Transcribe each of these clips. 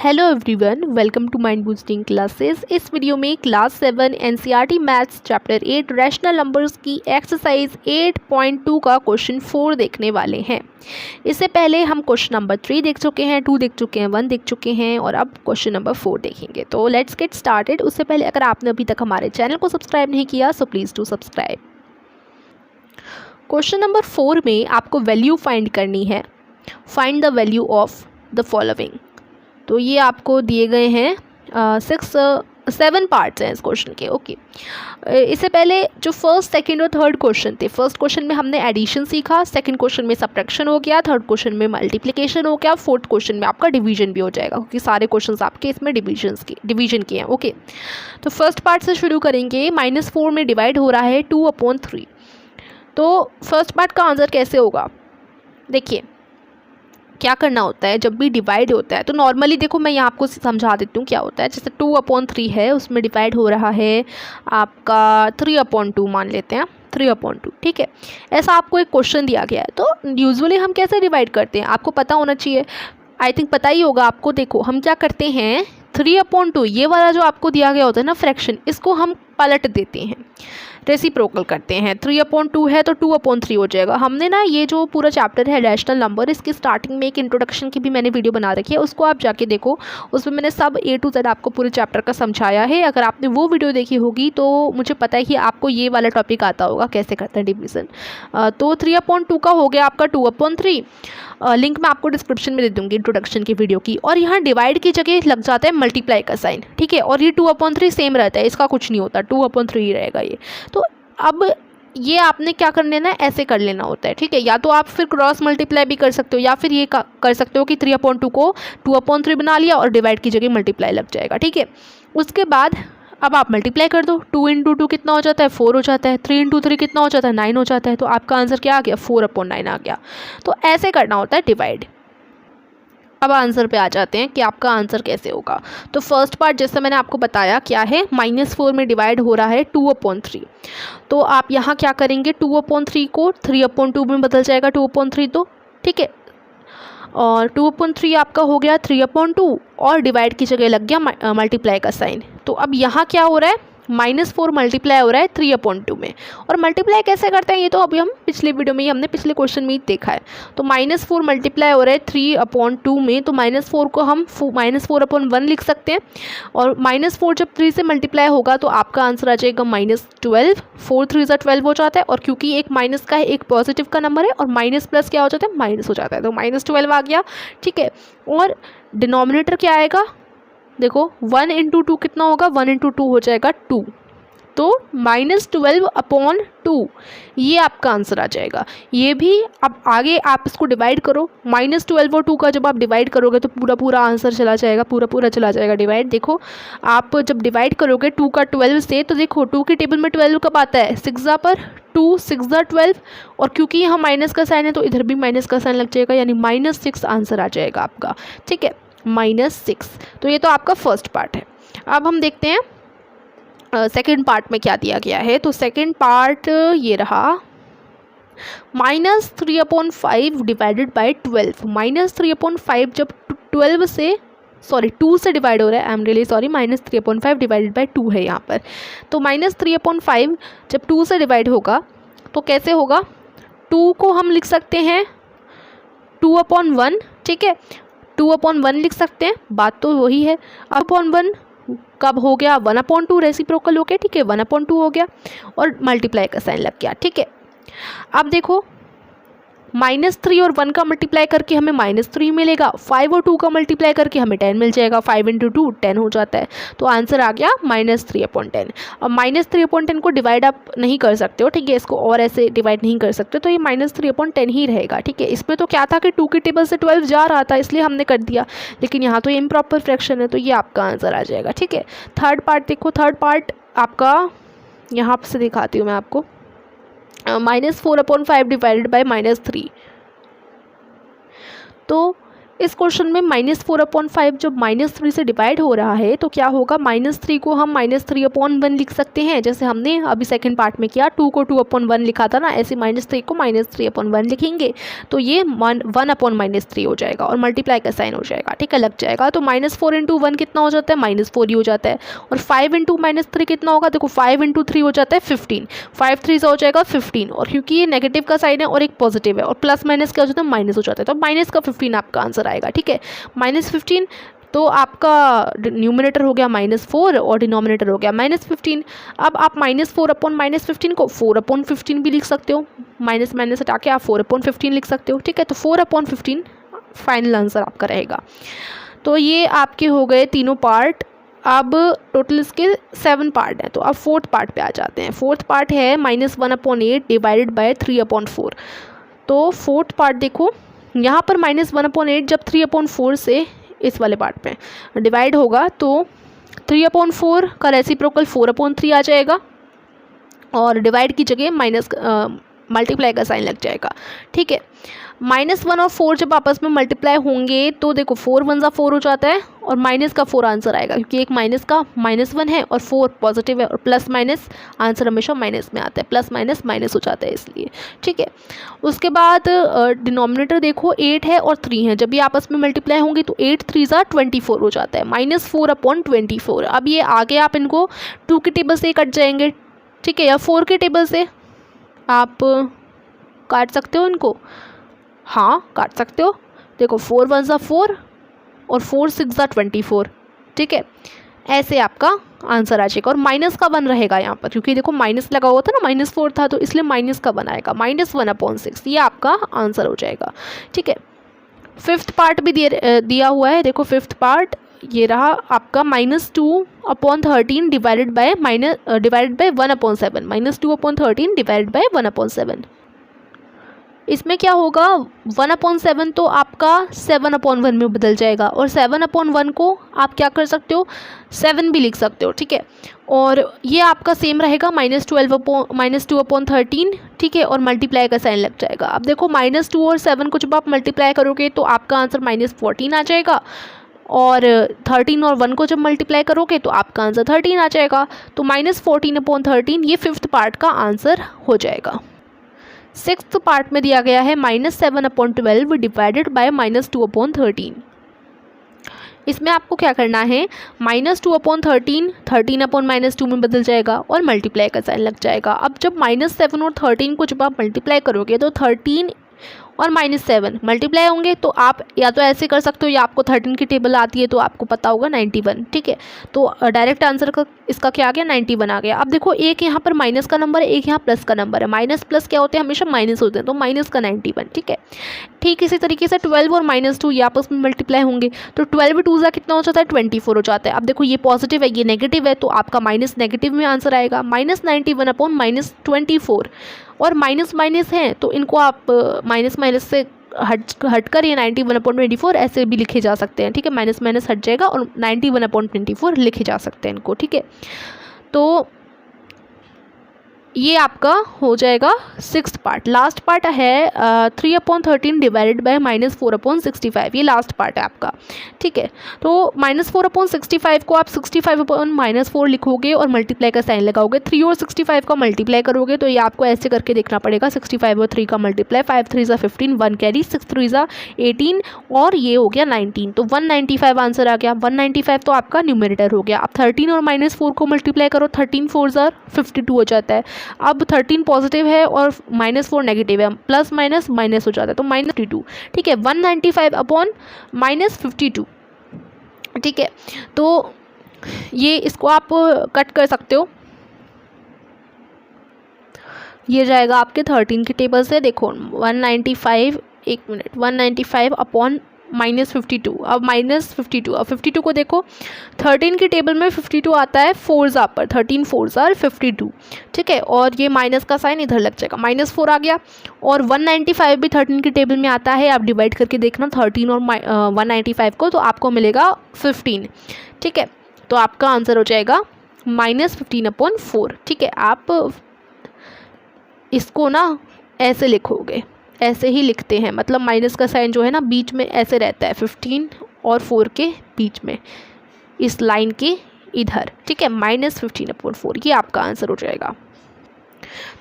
Hello everyone, welcome to mind boosting classes. इस video में class 7 NCERT maths chapter 8 rational numbers की exercise 8.2 का question 4 देखने वाले हैं। इससे पहले हम क्वेश्चन नंबर 3 देख चुके हैं, 2 देख चुके हैं, 1 देख चुके हैं और अब क्वेश्चन नंबर 4 देखेंगे। तो लेट्स गेट स्टार्टेड। उससे पहले अगर आपने अभी तक हमारे चैनल को सब्सक्राइब नहीं किया so please do subscribe. Question number 4 में आपको वैल्यू फाइंड करनी है। Find the value of the following. तो ये आपको दिए गए हैं 7 पार्ट्स हैं इस क्वेश्चन के। ओके, इससे पहले जो फर्स्ट, सेकंड और थर्ड क्वेश्चन थे, फर्स्ट क्वेश्चन में हमने एडिशन सीखा, सेकंड क्वेश्चन में सब्ट्रैक्शन हो गया, थर्ड क्वेश्चन में मल्टीप्लिकेशन हो गया, फोर्थ क्वेश्चन में आपका डिवीजन भी हो जाएगा क्योंकि सारे क्वेश्चंस आपके इसमें डिवीजन के हैं। ओके, तो फर्स्ट पार्ट से शुरू करेंगे। -4 में डिवाइड हो रहा है 2/3। तो फर्स्ट पार्ट का आंसर कैसे होगा? देखिए क्या करना होता है जब भी डिवाइड होता है। तो नॉर्मली देखो मैं यहाँ आपको समझा देती हूँ क्या होता है। जैसे 2/3 है, उसमें डिवाइड हो रहा है आपका 3/2 मान लेते हैं, 3/2। ठीक है, ऐसा आपको एक क्वेश्चन दिया गया है। तो यूजुअली हम कैसे डिवाइड करते हैं आपको पता होना चाहिए, आई थिंक पता ही होगा आपको। देखो हम क्या करते हैं, 3/2 ये वाला जो आपको दिया गया होता है ना फ्रैक्शन, इसको हम पलट देते हैं, रेसिप्रोकल करते हैं। 3/2 है तो 2/3 हो जाएगा। हमने ना ये जो पूरा चैप्टर है रैशनल नंबर, इसकी स्टार्टिंग में एक इंट्रोडक्शन की भी मैंने वीडियो बना रखी है, उसको आप जाके देखो। उसमें मैंने सब A to Z आपको पूरे चैप्टर का समझाया है। अगर आपने वो वीडियो देखी होगी तो मुझे पता है कि आपको ये वाला टॉपिक आता होगा कैसे करते हैं डिवीज़न। तो 3/2 का हो गया आपका 2/3। लिंक मैं आपको डिस्क्रिप्शन में दे दूँगी इंट्रोडक्शन की वीडियो की। और यहाँ डिवाइड की जगह लग जाता है मल्टीप्लाई का साइन। ठीक है, और ये 2/3 सेम रहता है, इसका कुछ नहीं होता, 2/3 ही रहेगा ये। तो अब ये आपने क्या कर लेना है, ऐसे कर लेना होता है। ठीक है, या तो आप फिर क्रॉस मल्टीप्लाई भी कर सकते हो या फिर ये कर सकते हो कि 3/2 को 2/3 बना लिया और डिवाइड की जगह मल्टीप्लाई लग जाएगा। ठीक है, उसके बाद अब आप मल्टीप्लाई कर दो। 2 × 2 कितना हो जाता है, 4 हो जाता है। 3 × 3 कितना हो जाता है, 9 हो जाता है। तो आपका आंसर क्या आ गया, 4/9 आ गया। तो ऐसे करना होता है डिवाइड। अब आंसर पे आ जाते हैं कि आपका आंसर कैसे होगा। तो फर्स्ट पार्ट जैसे मैंने आपको बताया क्या है, -4 में डिवाइड हो रहा है 2/3। तो आप यहाँ क्या करेंगे, 2/3 को 3/2 में बदल जाएगा 2/3। तो ठीक है, और 2/3 आपका हो गया 3/2 और डिवाइड की जगह लग गया मल्टीप्लाई का साइन। तो अब यहाँ क्या हो रहा है, -4 मल्टीप्लाई हो रहा है 3/2 में। और मल्टीप्लाई कैसे करते हैं ये तो अभी हम पिछले वीडियो में ही, हमने पिछले क्वेश्चन में ही देखा है। तो -4 मल्टीप्लाई हो रहा है 3/2 में, तो -4 को हम -4/1 लिख सकते हैं। और -4 जब 3 से मल्टीप्लाई होगा तो आपका आंसर आ जाएगा -12। 4 3 12 हो जाता है। और क्योंकि एक माइनस का है एक पॉजिटिव का नंबर है और माइनस प्लस क्या हो जाता है, माइनस हो जाता है, तो -12 आ गया। ठीक है, और डिनोमिनेटर क्या आएगा, देखो 1 × 2 कितना होगा, 1 × 2 हो जाएगा 2। तो -12/2 ये आपका आंसर आ जाएगा। ये भी अब आगे आप इसको डिवाइड करो, -12 और 2 का जब आप डिवाइड करोगे तो पूरा आंसर चला जाएगा, पूरा चला जाएगा डिवाइड। देखो आप जब डिवाइड करोगे 2 का 12 से, तो देखो 2 की टेबल में 12 कब आता है, 6 पर 2 6 12। और क्योंकि यहाँ माइनस का साइन है तो इधर भी माइनस का साइन लग जाएगा, यानी -6 आंसर आ जाएगा आपका। ठीक है, -6। तो ये तो आपका फर्स्ट पार्ट है। अब हम देखते हैं सेकंड पार्ट में क्या दिया गया है। तो सेकंड पार्ट ये रहा, -3/5 डिवाइडेड बाय 12। -3/5 जब 12 से 2 से डिवाइड हो रहा है, I am really sorry, -3/5 divided by 2 है यहाँ पर। तो -3/5 जब 2 से डिवाइड होगा तो कैसे होगा, 2 को हम लिख सकते हैं 2/1। ठीक है, 2/1 लिख सकते हैं, बात तो वही है। 1/1 कब हो गया, 1/2 रेसिप्रोकल हो गया। ठीक है, 1/2 हो गया और मल्टीप्लाई का साइन लग गया। ठीक है, अब देखो -3 और 1 का मल्टीप्लाई करके हमें -3 मिलेगा, 5 और 2 का मल्टीप्लाई करके हमें 10 मिल जाएगा, 5 × 2 10 हो जाता है। तो आंसर आ गया -3/10। अब -3/10 को डिवाइड आप नहीं कर सकते हो, ठीक है, इसको और ऐसे डिवाइड नहीं कर सकते, तो ये -3/10 ही रहेगा। ठीक है, इसमें तो क्या था कि 2 की टेबल से 12 जा रहा था इसलिए हमने कर दिया, लेकिन यहाँ तो ये इम्प्रॉपर फ्रैक्शन है तो ये आपका आंसर आ जाएगा। ठीक है, थर्ड पार्ट देखो, थर्ड पार्ट आपका यहाँ से दिखाती हूँ मैं आपको, -4/5 डिवाइडेड बाय -3। तो इस क्वेश्चन में -4/5 जब -3 से डिवाइड हो रहा है तो क्या होगा, -3 को हम -3/1 लिख सकते हैं, जैसे हमने अभी सेकंड पार्ट में किया, 2 को 2/1 लिखा था ना, ऐसे -3 को -3/1 लिखेंगे तो ये 1/-3 हो जाएगा और मल्टीप्लाई का साइन हो जाएगा, ठीक है, लग जाएगा। तो -4 × 1 कितना हो जाता है, -4 ही हो जाता है। और 5 × -3 कितना होगा, देखो 5 × 3 हो जाता है 15, 5 3 से हो जाएगा 15, और क्योंकि ये नेगेटिव का साइन है और एक पॉजिटिव है और प्लस माइनस क्या हो जाता है, माइनस हो जाता है, तो माइनस का 15 आपका आंसर आएगा, ठीक है, -15। तो आपका न्यूमरेटर हो गया -4 और डिनोमिनेटर हो गया -15। अब आप -4/-15 को 4/15 भी लिख सकते हो, माइनस माइनस हटा के आप 4/15 लिख सकते हो, ठीक है। तो 4/15 फाइनल आंसर आपका रहेगा। तो ये आपके हो गए तीनों पार्ट। अब टोटल इसके 7 पार्ट हैं, तो अब फोर्थ पार्ट पे आ जाते हैं। फोर्थ पार्ट है -1/8 डिवाइडेड बाय 3/4। तो फोर्थ पार्ट देखो, यहाँ पर -1/8 जब 3/4 से इस वाले पार्ट पे डिवाइड होगा तो 3/4 का रेसिप्रोकल 4/3 आ जाएगा और डिवाइड की जगह माइनस मल्टीप्लाई का साइन लग जाएगा, ठीक है। -1 और 4 जब आपस में मल्टीप्लाई होंगे तो देखो 4 1 ज़ा 4 हो जाता है और माइनस का 4 आंसर आएगा, क्योंकि एक माइनस का -1 है और 4 पॉजिटिव है और प्लस माइनस आंसर हमेशा माइनस में आता है, प्लस माइनस माइनस हो जाता है इसलिए, ठीक है। उसके बाद डिनोमिनेटर देखो 8 है और 3 है, जब ये आपस में मल्टीप्लाई होंगे तो 8 3 ज़ा 24 हो जाता है, -4/24। अब ये आगे आप इनको 2 के टेबल से कट जाएंगे, ठीक है, या 4 के टेबल से आप काट सकते हो इनको, हाँ काट सकते हो। देखो 4 1 ज़ा 4 और 4 6 ज़ा 24, ठीक है, ऐसे आपका आंसर आ जाएगा। और माइनस का 1 रहेगा यहाँ पर, क्योंकि देखो माइनस लगा हुआ था ना, -4 था तो इसलिए माइनस का 1 आएगा, -1/6, ये आपका आंसर हो जाएगा, ठीक है। फिफ्थ पार्ट भी दिया हुआ है, देखो फिफ्थ पार्ट ये रहा आपका -2/13 डिवाइडेड बाय 1/7, -2/13 डिवाइडेड बाय 1/7। इसमें क्या होगा, 1/7 तो आपका 7/1 में बदल जाएगा और 7/1 को आप क्या कर सकते हो, 7 भी लिख सकते हो, ठीक है। और ये आपका सेम रहेगा -2/13, ठीक है, और मल्टीप्लाई का साइन लग जाएगा। अब देखो -2 और 7 को जब आप मल्टीप्लाई करोगे तो आपका आंसर -14 आ जाएगा, और 13 और 1 को जब मल्टीप्लाई करोगे तो आपका आंसर 13 आ जाएगा। तो -14/13 ये फिफ्थ पार्ट का आंसर हो जाएगा। सिक्स्थ पार्ट में दिया गया है -7/12 डिवाइडेड बाय -2/13। इसमें आपको क्या करना है, -2/13 13/-2 में बदल जाएगा और मल्टीप्लाई का साइन लग जाएगा। अब जब -7 और 13 को जब आप मल्टीप्लाई करोगे तो 13 और -7 मल्टीप्लाई होंगे, तो आप या तो ऐसे कर सकते हो या आपको 13 की टेबल आती है तो आपको पता होगा 91, ठीक है। तो डायरेक्ट आंसर का इसका क्या आ गया, 91 आ गया। अब देखो एक यहाँ पर माइनस का नंबर है, एक यहाँ प्लस का नंबर है, माइनस प्लस क्या होते हैं, हमेशा माइनस होते हैं, तो माइनस का 91, ठीक है। ठीक इसी तरीके से 12 और -2 ये आपस में मल्टीप्लाई होंगे तो 12 2 ज़ा कितना हो जाता है, 24 हो जाता है। अब देखो ये पॉजिटिव है ये नेगेटिव है, तो आपका माइनस नेगेटिव में आंसर आएगा, -91/-24। और माइनस माइनस हैं तो इनको आप माइनस माइनस से हट कर ये 91/24 ऐसे भी लिखे जा सकते हैं, ठीक है, माइनस माइनस हट जाएगा और 91/24 लिखे जा सकते हैं इनको, ठीक है। तो ये आपका हो जाएगा सिक्स्थ पार्ट। लास्ट पार्ट है 3/13 डिवाइडेड बाय -4/65, ये लास्ट पार्ट है आपका, ठीक है। तो -4/65 को आप 65/-4 लिखोगे और मल्टीप्लाई का साइन लगाओगे, 3 और 65 का मल्टीप्लाई करोगे तो ये आपको ऐसे करके देखना पड़ेगा, 65 और 3 का मल्टीप्लाई, 5 3 ज़ा 15, 1 कैरी, 6 3 ज़ा 18 और ये हो गया 19, तो 195 आंसर आ गया। 195 तो आपका न्यूमरेटर हो गया। अब 13 और -4 को मल्टीप्लाई करो, 13 4 ज़ा 52 हो जाता है। अब 13 पॉजिटिव है और -4 नेगेटिव है, प्लस माइनस माइनस हो जाता है, तो -52, ठीक है। 195/-52, ठीक है। तो ये इसको आप कट कर सकते हो, ये जाएगा आपके 13 की टेबल से, देखो 195, एक मिनट, 195/-52, अब -52, अब 52 को देखो 13 की टेबल में 52 आता है 4 ज़ा पर, 13 4 ज़ा 52, ठीक है, और ये माइनस का साइन इधर लग जाएगा, -4 आ गया। और 195 भी 13 की टेबल में आता है, आप डिवाइड करके देखना 13 और 195 को, तो आपको मिलेगा 15, ठीक है। तो आपका आंसर हो जाएगा -15/4, ठीक है। आप इसको ना ऐसे लिखोगे, ऐसे ही लिखते हैं, मतलब माइनस का साइन जो है ना बीच में ऐसे रहता है 15 और 4 के बीच में, इस लाइन के इधर, ठीक है, -15/4, ये आपका आंसर हो जाएगा।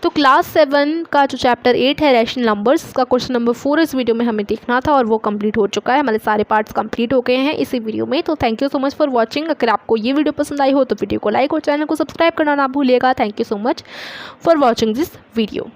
तो क्लास 7 का जो चैप्टर 8 है रैशनल नंबर्स, का क्वेश्चन नंबर 4 इस वीडियो में हमें देखना था और वो कंप्लीट हो चुका है, हमारे सारे पार्ट्स कंप्लीट हो गए हैं इसी वीडियो में। तो thank you so much for watching. अगर आपको ये वीडियो पसंद आई हो तो वीडियो को लाइक और चैनल को सब्सक्राइब करना ना भूलिएगा। Thank you so much for watching this video.